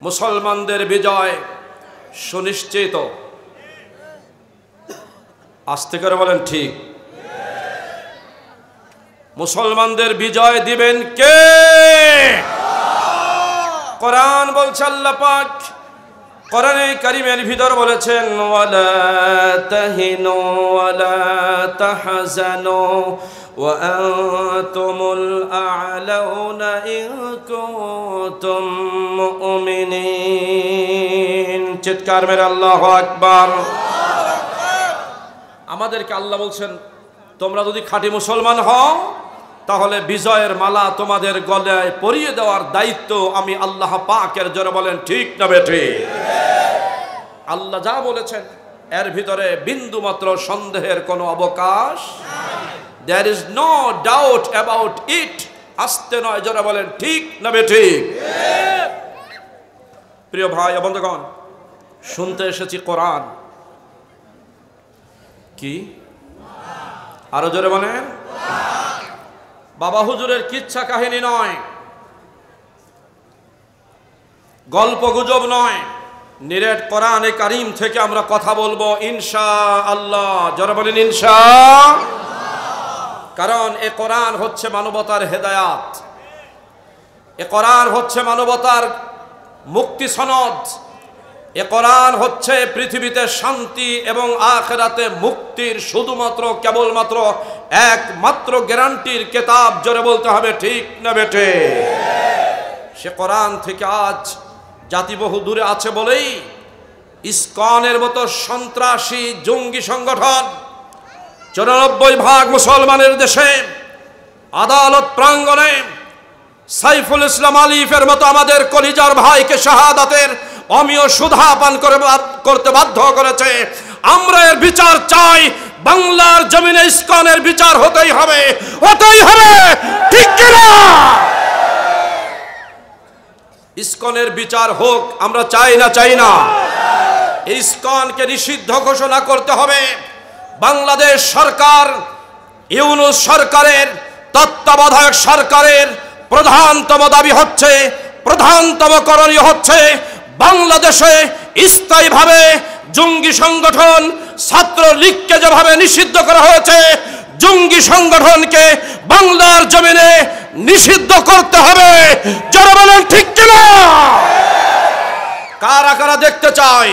মুসলমানদের বিজয় সুনিশ্চিত। আস্তে করে বলেন ঠিক। মুসলমানদের বিজয় দিবেন কে? কোরআন বলছে, আল্লাহ পাক কোরআনে কারীমের ভিতর বলেছেন, ওয়ালা তাহিনু ওয়ালা তাহজানু ওয়া আনতুমুল আ'লাউনা ইন কুনতুম মুমিনিন। চিৎকার মেরে আল্লাহু আকবার। আমাদেরকে আল্লাহ বলছেন, তোমরা যদি খাঁটি মুসলমান হও তাহলে বিজয়ের মালা তোমাদের গলায় পরিয়ে দেওয়ার দায়িত্ব আমি আল্লাহ পাকের। জোরে বলেন ঠিক না বেঠিক? আল্লাহ যা বলেছেন এর ভিতরে বিন্দু মাত্র সন্দেহের কোনো অবকাশ নাই। There is no doubt about it. আস্তে নয়, জোরে বলেন ঠিক না বেঠিক? প্রিয় ভাই ও বন্ধুগণ, শুনতে এসেছি কোরআন কি? আরো জোরে বলেন। বাবা হুজুরের কিচ্ছা কাহিনী নয়, গল্প গুজব নয়, নিরেট কোরআনে কারীম থেকে আমরা কথা বলবো ইনশাআল্লাহ। জোরে বলেন ইনশাআল্লাহ। কারণ এ কোরআন হচ্ছে মানবতার হেদায়াত, এ কোরআন হচ্ছে মানবতার মুক্তি সনদ, এ কোরআন হচ্ছে পৃথিবীতে শান্তি এবং আখিরাতে মুক্তির শুধুমাত্র কেবলমাত্র একমাত্র গ্যারান্টির কিতাব। জোরে বলতে হবে ঠিক না বেটে? সে কোরআন থেকে আজ জাতি বহু দূরে আছে বলেই ইসকনের মতো সন্ত্রাসী জঙ্গি সংগঠন 94% মুসলমানের দেশে আদালত প্রাঙ্গণে সাইফুল ইসলাম আলিফের মতো আমাদের কলিজার ভাইকে শাহাদাতের অমীয় সুধা পান করতে বাধ্য করেছে। আমরা এর বিচার চাই। বাংলার জমিনে ইসকনের বিচার হতেই হবে, হতেই হবে, ঠিক কিনা? ইসকনের বিচার হোক, আমরা চাই না? চাই না? ইসকনকে নিষিদ্ধ ঘোষণা করতে হবে। বাংলাদেশ সরকার, ইউনূস সরকারের তত্ত্বাবধায়ক সরকারের প্রধানতম দাবি হচ্ছে, প্রধানতম করণীয় হচ্ছে বাংলাদেশে স্থায়ীভাবে জঙ্গি সংগঠন ছাত্রলীগকে যেভাবে নিষিদ্ধ করা হয়েছে, জঙ্গি সংগঠনকে বাংলার জমিনে নিষিদ্ধ করতে হবে। যারা বলেন ঠিক কিনা? কারা কারা দেখতে চাই?